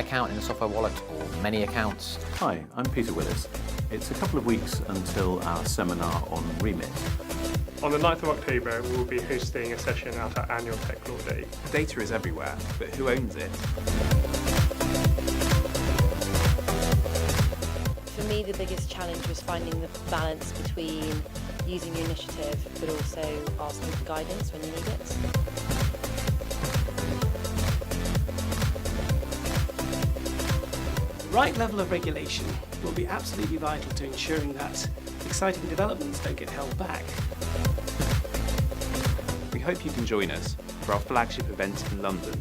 account in a software wallet or many accounts. Hi, I'm Peter Willis. It's a couple of weeks until our seminar on Remit. On the 9th of October, we will be hosting a session at our annual Tech Law Day. Data is everywhere, but who owns it? For me, the biggest challenge was finding the balance between using your initiative, but also asking for guidance when you need it. The right level of regulation will be absolutely vital to ensuring that exciting developments don't get held back. We hope you can join us for our flagship event in London.